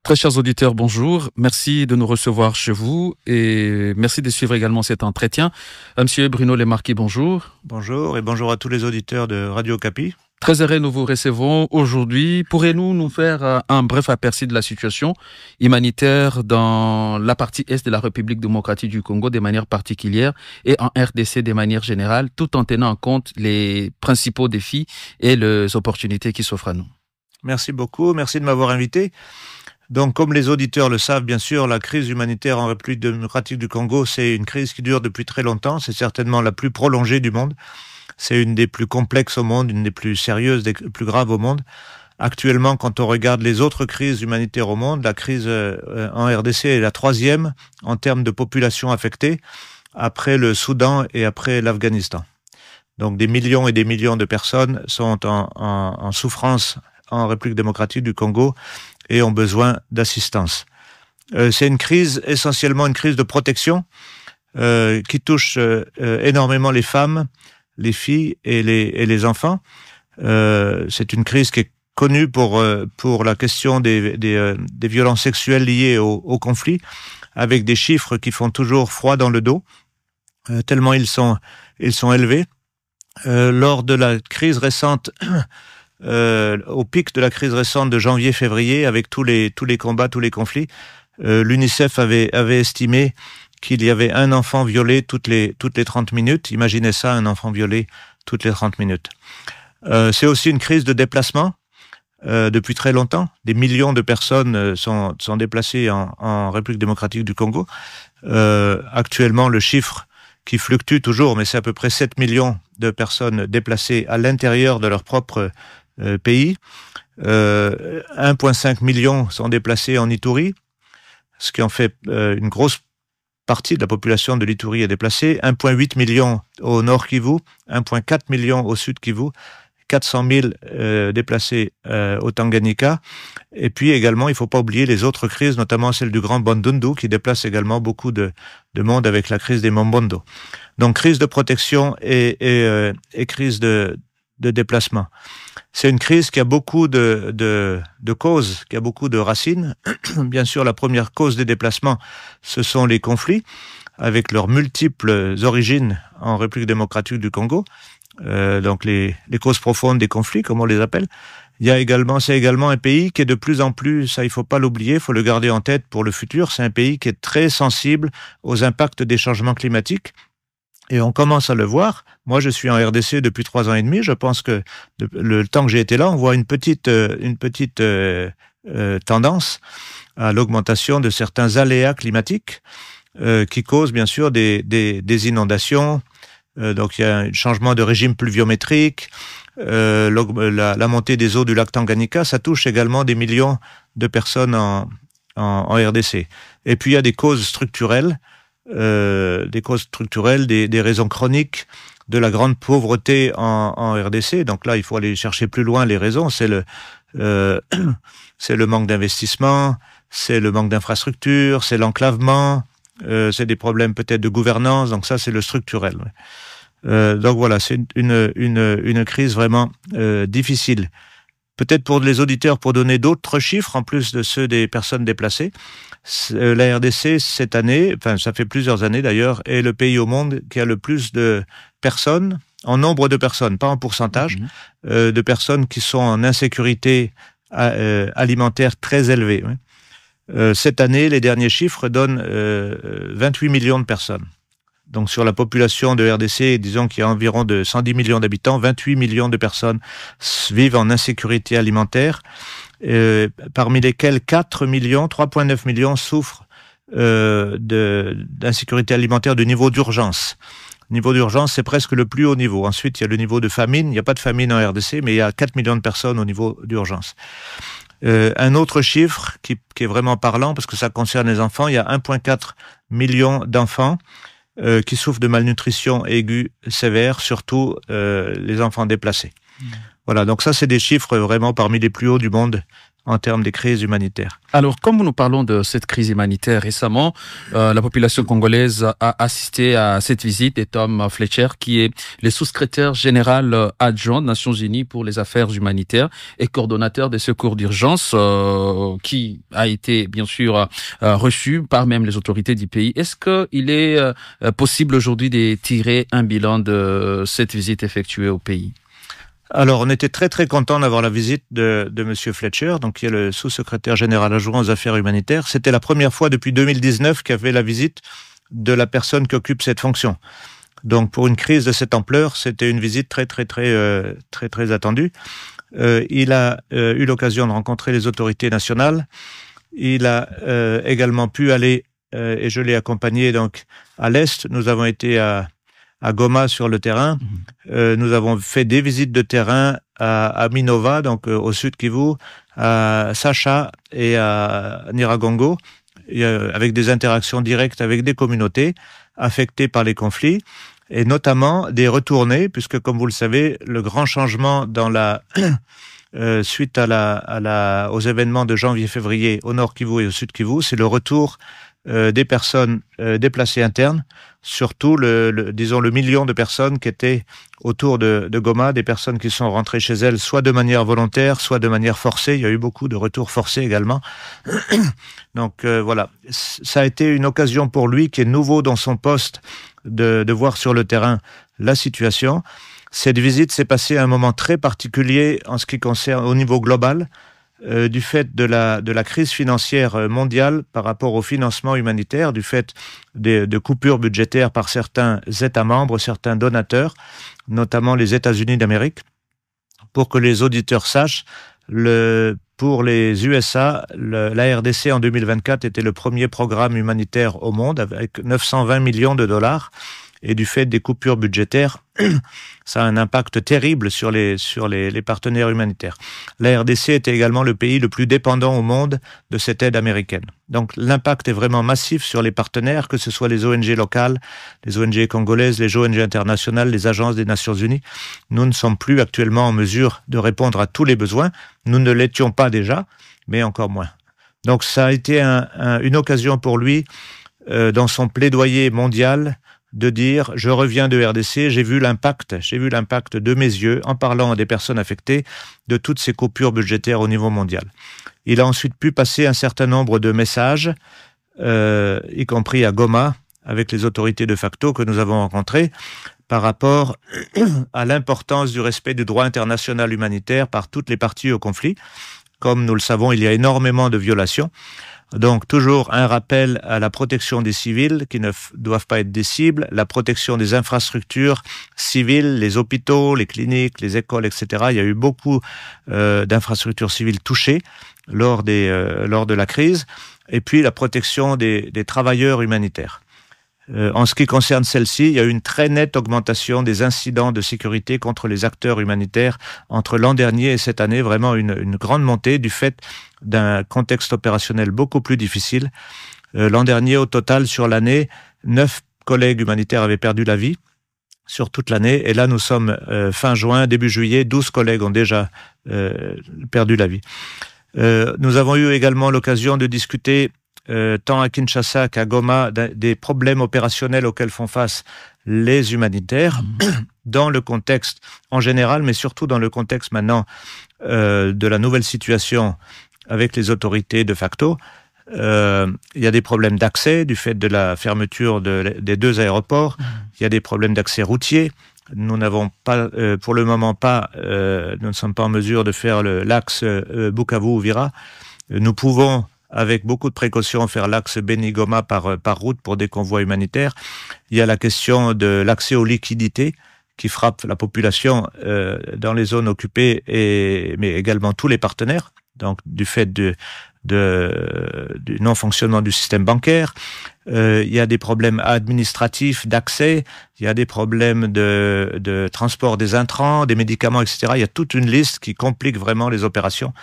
Très chers auditeurs, bonjour. Merci de nous recevoir chez vous et merci de suivre également cet entretien. Monsieur Bruno Lemarquis, bonjour. Bonjour et bonjour à tous les auditeurs de Radio Okapi. Très heureux, nous vous recevons aujourd'hui. Pourriez-vous nous faire un bref aperçu de la situation humanitaire dans la partie est de la République démocratique du Congo de manière particulière et en RDC de manière générale, tout en tenant en compte les principaux défis et les opportunités qui s'offrent à nous? Merci beaucoup, merci de m'avoir invité. Donc, comme les auditeurs le savent, bien sûr, la crise humanitaire en République démocratique du Congo, c'est une crise qui dure depuis très longtemps. C'est certainement la plus prolongée du monde. C'est une des plus complexes au monde, une des plus sérieuses, des plus graves au monde. Actuellement, quand on regarde les autres crises humanitaires au monde, la crise en RDC est la troisième en termes de population affectée, après le Soudan et après l'Afghanistan. Donc, des millions et des millions de personnes sont en souffrance en République démocratique du Congo et ont besoin d'assistance. C'est une crise, essentiellement une crise de protection, qui touche énormément les femmes, les filles et les enfants. C'est une crise qui est connue pour la question des violences sexuelles liées au conflit, avec des chiffres qui font toujours froid dans le dos, tellement ils sont élevés. Lors de la crise récente, au pic de la crise récente de janvier-février, avec tous les combats, tous les conflits, l'UNICEF avait estimé qu'il y avait un enfant violé toutes les 30 minutes. Imaginez ça, un enfant violé toutes les 30 minutes. C'est aussi une crise de déplacement depuis très longtemps. Des millions de personnes sont déplacées en République démocratique du Congo. Actuellement, le chiffre qui fluctue toujours, mais c'est à peu près 7 millions de personnes déplacées à l'intérieur de leur propre pays. 1,5 million sont déplacés en Ituri, ce qui en fait une grosse partie de la population de l'Ituri est déplacée. 1,8 million au nord Kivu, 1,4 million au sud Kivu, 400 000 déplacés au Tanganyika. Et puis également, il ne faut pas oublier les autres crises, notamment celle du Grand Bandundu, qui déplace également beaucoup de monde avec la crise des Mombondo. Donc, crise de protection et crise de déplacement. C'est une crise qui a beaucoup de causes, qui a beaucoup de racines. Bien sûr, la première cause des déplacements, ce sont les conflits, avec leurs multiples origines en République démocratique du Congo. Donc les causes profondes des conflits, comme on les appelle. C'est également un pays qui est de plus en plus, ça il faut pas l'oublier, il faut le garder en tête pour le futur, c'est un pays qui est très sensible aux impacts des changements climatiques. Et on commence à le voir. Moi, je suis en RDC depuis 3 ans et demi. Je pense que le temps que j'ai été là, on voit une petite tendance à l'augmentation de certains aléas climatiques qui causent bien sûr des inondations. Donc il y a un changement de régime pluviométrique, la montée des eaux du lac Tanganyika, ça touche également des millions de personnes en RDC. Et puis il y a des causes structurelles, des raisons chroniques de la grande pauvreté en RDC. Donc là, il faut aller chercher plus loin les raisons. C'est le manque d'investissement, c'est le manque d'infrastructures, c'est l'enclavement, c'est des problèmes peut-être de gouvernance. Donc ça, c'est le structurel. Donc voilà, c'est une crise vraiment difficile. Peut-être pour les auditeurs, pour donner d'autres chiffres en plus de ceux des personnes déplacées, la RDC cette année, enfin ça fait plusieurs années d'ailleurs, est le pays au monde qui a le plus de personnes, en nombre de personnes, pas en pourcentage, de personnes qui sont en insécurité alimentaire très élevée. Cette année, les derniers chiffres donnent 28 millions de personnes. Donc sur la population de RDC, disons qu'il y a environ de 110 millions d'habitants, 28 millions de personnes vivent en insécurité alimentaire, parmi lesquels 3,9 millions souffrent d'insécurité alimentaire de niveau d'urgence. Niveau d'urgence, c'est presque le plus haut niveau. Ensuite, il y a le niveau de famine. Il n'y a pas de famine en RDC, mais il y a 4 millions de personnes au niveau d'urgence. Un autre chiffre qui est vraiment parlant, parce que ça concerne les enfants, il y a 1,4 million d'enfants qui souffrent de malnutrition aiguë sévère, surtout les enfants déplacés. Voilà, donc ça c'est des chiffres vraiment parmi les plus hauts du monde en termes des crises humanitaires. Alors, comme nous parlons de cette crise humanitaire récemment, la population congolaise a assisté à cette visite de Tom Fletcher, qui est le sous-secrétaire général adjoint des Nations Unies pour les affaires humanitaires et coordonnateur des secours d'urgence, qui a été bien sûr reçu par même les autorités du pays. Est-ce qu'il est possible aujourd'hui de tirer un bilan de cette visite effectuée au pays? Alors, on était très très content d'avoir la visite de Monsieur Fletcher, donc qui est le sous-secrétaire général adjoint aux affaires humanitaires. C'était la première fois depuis 2019 qu'il y avait la visite de la personne qui occupe cette fonction. Donc, pour une crise de cette ampleur, c'était une visite très attendue. Il a eu l'occasion de rencontrer les autorités nationales. Il a également pu aller, et je l'ai accompagné donc à l'est. Nous avons été à Goma sur le terrain. Nous avons fait des visites de terrain à Minova, donc au sud Kivu, à Sacha et à Nyiragongo, avec des interactions directes avec des communautés affectées par les conflits, et notamment des retournées, puisque comme vous le savez, le grand changement dans suite aux événements de janvier-février au nord Kivu et au sud Kivu, c'est le retour des personnes déplacées internes, surtout disons le million de personnes qui étaient autour de Goma, des personnes qui sont rentrées chez elles soit de manière volontaire, soit de manière forcée. Il y a eu beaucoup de retours forcés également. Donc voilà, ça a été une occasion pour lui, qui est nouveau dans son poste, de voir sur le terrain la situation. Cette visite s'est passée à un moment très particulier en ce qui concerne au niveau global, du fait de la crise financière mondiale par rapport au financement humanitaire, du fait de coupures budgétaires par certains États membres, certains donateurs, notamment les États-Unis d'Amérique. Pour que les auditeurs sachent, pour les USA, la RDC en 2024 était le premier programme humanitaire au monde avec 920 millions de dollars. Et du fait des coupures budgétaires, ça a un impact terrible sur les partenaires humanitaires. La RDC était également le pays le plus dépendant au monde de cette aide américaine. Donc l'impact est vraiment massif sur les partenaires, que ce soit les ONG locales, les ONG congolaises, les ONG internationales, les agences des Nations Unies. Nous ne sommes plus actuellement en mesure de répondre à tous les besoins. Nous ne l'étions pas déjà, mais encore moins. Donc ça a été une occasion pour lui, dans son plaidoyer mondial, de dire, je reviens de RDC, j'ai vu l'impact de mes yeux, en parlant à des personnes affectées, de toutes ces coupures budgétaires au niveau mondial. Il a ensuite pu passer un certain nombre de messages, y compris à Goma, avec les autorités de facto que nous avons rencontrées, par rapport à l'importance du respect du droit international humanitaire par toutes les parties au conflit. Comme nous le savons, il y a énormément de violations. Donc toujours un rappel à la protection des civils qui ne doivent pas être des cibles, la protection des infrastructures civiles, les hôpitaux, les cliniques, les écoles, etc. Il y a eu beaucoup d'infrastructures civiles touchées lors de la crise, et puis la protection des travailleurs humanitaires. En ce qui concerne celle-ci, il y a eu une très nette augmentation des incidents de sécurité contre les acteurs humanitaires entre l'an dernier et cette année, vraiment une grande montée du fait d'un contexte opérationnel beaucoup plus difficile. L'an dernier, au total, sur l'année, 9 collègues humanitaires avaient perdu la vie sur toute l'année, et là nous sommes fin juin, début juillet, 12 collègues ont déjà perdu la vie. Nous avons eu également l'occasion de discuter tant à Kinshasa qu'à Goma, des problèmes opérationnels auxquels font face les humanitaires, dans le contexte en général, mais surtout dans le contexte maintenant de la nouvelle situation avec les autorités de facto. Il y a des problèmes d'accès du fait de la fermeture des 2 aéroports. Il y a des problèmes d'accès routier. Nous n'avons pas, pour le moment nous ne sommes pas en mesure de faire l'axe Bukavu-Uvira. Nous pouvons, avec beaucoup de précautions, faire l'axe Beni-Goma par route pour des convois humanitaires. Il y a la question de l'accès aux liquidités qui frappe la population dans les zones occupées, mais également tous les partenaires, donc du fait du non-fonctionnement du système bancaire. Il y a des problèmes administratifs d'accès, il y a des problèmes de transport des intrants, des médicaments, etc. Il y a toute une liste qui complique vraiment les opérations.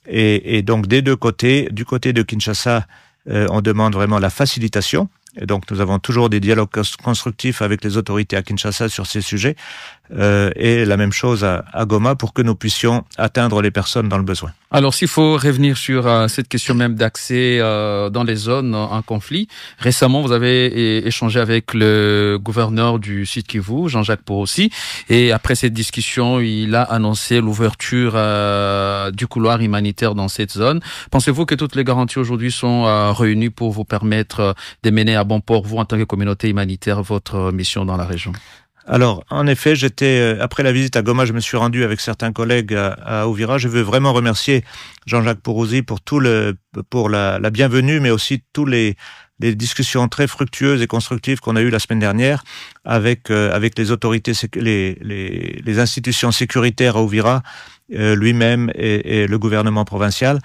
Et donc des deux côtés, du côté de Kinshasa, on demande vraiment la facilitation. Et donc nous avons toujours des dialogues constructifs avec les autorités à Kinshasa sur ces sujets. et la même chose à Goma pour que nous puissions atteindre les personnes dans le besoin. Alors, s'il faut revenir sur cette question même d'accès dans les zones en conflit, récemment, vous avez échangé avec le gouverneur du Sud Kivu, Jean-Jacques Porossi, et après cette discussion, il a annoncé l'ouverture du couloir humanitaire dans cette zone. Pensez-vous que toutes les garanties aujourd'hui sont réunies pour vous permettre de mener à bon port, vous, en tant que communauté humanitaire, votre mission dans la région? Alors, en effet, après la visite à Goma, je me suis rendu avec certains collègues à Uvira. Je veux vraiment remercier Jean-Jacques Porossi pour la bienvenue, mais aussi tous les discussions très fructueuses et constructives qu'on a eues la semaine dernière avec les autorités, les institutions sécuritaires à Uvira, lui-même et le gouvernement provincial.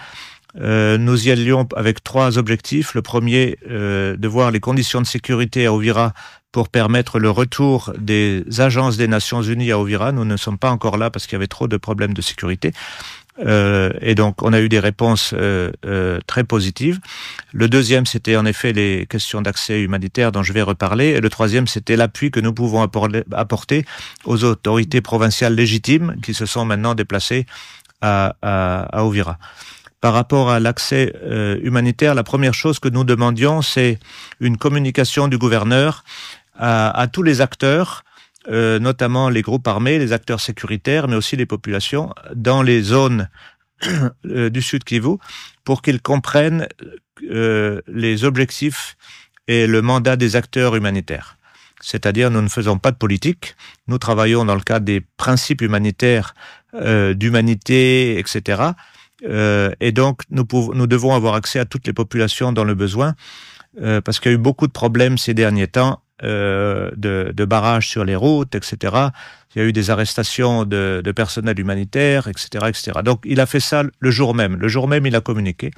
Nous y allions avec 3 objectifs. Le premier, de voir les conditions de sécurité à Uvira pour permettre le retour des agences des Nations Unies à Uvira. Nous ne sommes pas encore là parce qu'il y avait trop de problèmes de sécurité. Et donc, on a eu des réponses très positives. Le deuxième, c'était en effet les questions d'accès humanitaire dont je vais reparler. Et le troisième, c'était l'appui que nous pouvons apporter aux autorités provinciales légitimes qui se sont maintenant déplacées à Uvira. Par rapport à l'accès humanitaire, la première chose que nous demandions, c'est une communication du gouverneur à tous les acteurs, notamment les groupes armés, les acteurs sécuritaires, mais aussi les populations, dans les zones du Sud Kivu, pour qu'ils comprennent les objectifs et le mandat des acteurs humanitaires. C'est-à-dire, nous ne faisons pas de politique, nous travaillons dans le cadre des principes humanitaires, d'humanité, etc., et donc, nous devons avoir accès à toutes les populations dans le besoin, parce qu'il y a eu beaucoup de problèmes ces derniers temps, de barrages sur les routes, etc. Il y a eu des arrestations de personnel humanitaire, etc., etc. Donc, il a fait ça le jour même. Le jour même, il a communiqué.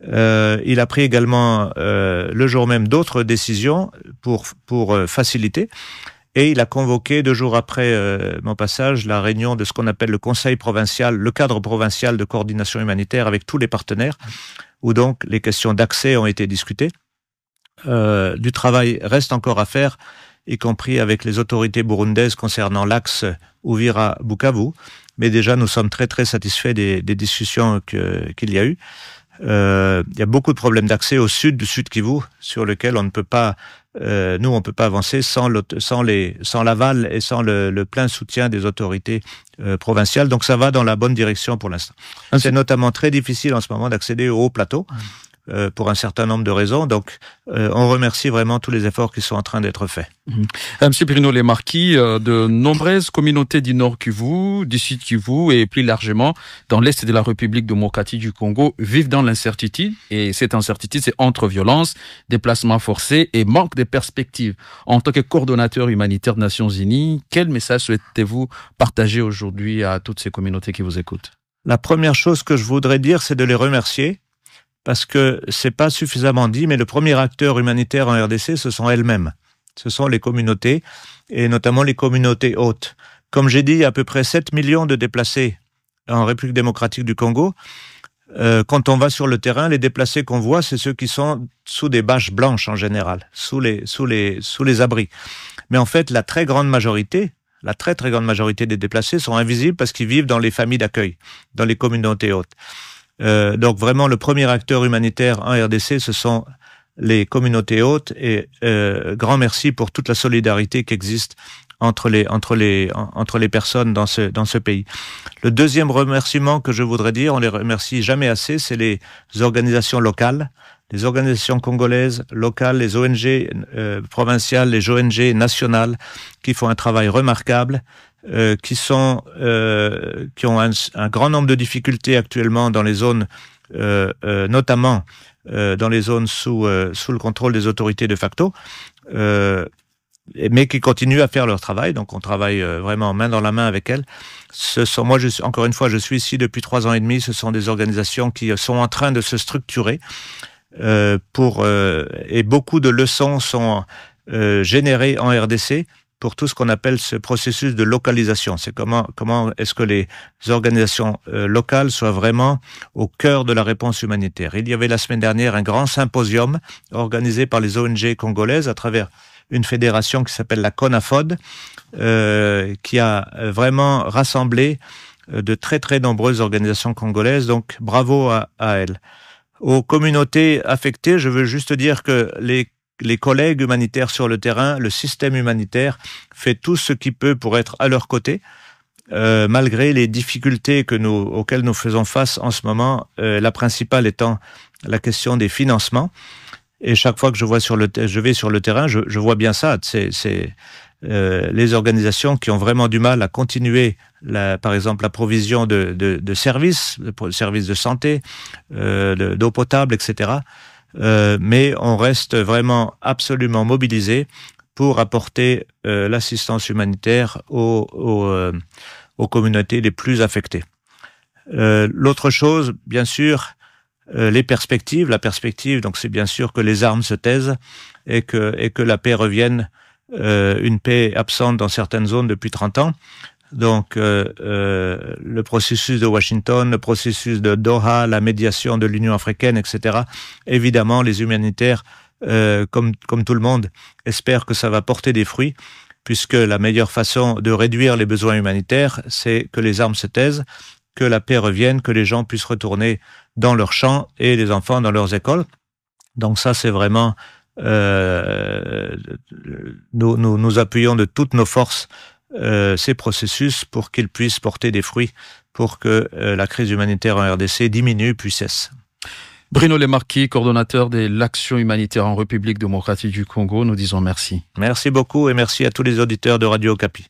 Il a pris également le jour même d'autres décisions pour faciliter. Et il a convoqué 2 jours après mon passage la réunion de ce qu'on appelle le Conseil provincial, le cadre provincial de coordination humanitaire avec tous les partenaires, où donc les questions d'accès ont été discutées. Du travail reste encore à faire, y compris avec les autorités burundaises concernant l'axe Uvira-Bukavu, mais déjà nous sommes très très satisfaits des discussions qu'il y a eu. Il y a beaucoup de problèmes d'accès au sud du Sud Kivu sur lequel on ne peut pas on peut pas avancer sans l'aval et sans le plein soutien des autorités provinciales. Donc ça va dans la bonne direction pour l'instant. C'est notamment très difficile en ce moment d'accéder au haut plateau pour un certain nombre de raisons. Donc on remercie vraiment tous les efforts qui sont en train d'être faits. Monsieur Bruno Lemarquis, de nombreuses communautés du Nord Kivu, du Sud Kivu et plus largement dans l'Est de la République démocratique du Congo vivent dans l'incertitude. Et cette incertitude, c'est entre violence, déplacements forcés et manque de perspectives. En tant que coordonnateur humanitaire des Nations Unies, quel message souhaitez-vous partager aujourd'hui à toutes ces communautés qui vous écoutent? La première chose que je voudrais dire, c'est de les remercier, parce que c'est pas suffisamment dit, mais le premier acteur humanitaire en RDC, ce sont elles-mêmes. Ce sont les communautés, et notamment les communautés hôtes. Comme j'ai dit, il y a à peu près 7 millions de déplacés en République démocratique du Congo. Quand on va sur le terrain, les déplacés qu'on voit, c'est ceux qui sont sous des bâches blanches en général, sous les abris. Mais en fait, la très grande majorité des déplacés sont invisibles parce qu'ils vivent dans les familles d'accueil, dans les communautés hôtes. Donc vraiment, le premier acteur humanitaire en RDC, ce sont les communautés hôtes, et grand merci pour toute la solidarité qui existe entre les personnes dans ce pays. Le deuxième remerciement que je voudrais dire, on les remercie jamais assez, c'est les organisations locales, les organisations congolaises locales, les ONG provinciales, les ONG nationales, qui font un travail remarquable, qui ont un grand nombre de difficultés actuellement dans les zones, notamment dans les zones sous le contrôle des autorités de facto, mais qui continuent à faire leur travail. Donc on travaille vraiment main dans la main avec elles. Encore une fois, je suis ici depuis 3 ans et demi. Ce sont des organisations qui sont en train de se structurer et beaucoup de leçons sont générées en RDC pour tout ce qu'on appelle ce processus de localisation. C'est comment est-ce que les organisations locales soient vraiment au cœur de la réponse humanitaire. Il y avait la semaine dernière un grand symposium organisé par les ONG congolaises à travers une fédération qui s'appelle la CONAFOD, qui a vraiment rassemblé de très très nombreuses organisations congolaises, donc bravo à elle. Aux communautés affectées, je veux juste dire que les collègues humanitaires sur le terrain, le système humanitaire fait tout ce qu'il peut pour être à leur côté, malgré les difficultés auxquelles nous faisons face en ce moment, la principale étant la question des financements. Et chaque fois que je vais sur le terrain, je vois bien ça. C'est les organisations qui ont vraiment du mal à continuer, par exemple, la provision de services de santé, d'eau potable, etc. Mais on reste vraiment absolument mobilisé pour apporter l'assistance humanitaire aux communautés les plus affectées. L'autre chose, bien sûr, les perspectives. La perspective, donc, c'est bien sûr que les armes se taisent et que la paix revienne, une paix absente dans certaines zones depuis 30 ans. Donc, le processus de Washington, le processus de Doha, la médiation de l'Union africaine, etc. Évidemment, les humanitaires, comme tout le monde, espèrent que ça va porter des fruits, puisque la meilleure façon de réduire les besoins humanitaires, c'est que les armes se taisent, que la paix revienne, que les gens puissent retourner dans leurs champs et les enfants dans leurs écoles. Donc ça, c'est vraiment... nous appuyons de toutes nos forces ces processus pour qu'ils puissent porter des fruits, pour que la crise humanitaire en RDC diminue puis cesse. Bruno Lemarquis, coordonnateur de l'action humanitaire en République démocratique du Congo, nous disons merci. Merci beaucoup et merci à tous les auditeurs de Radio Okapi.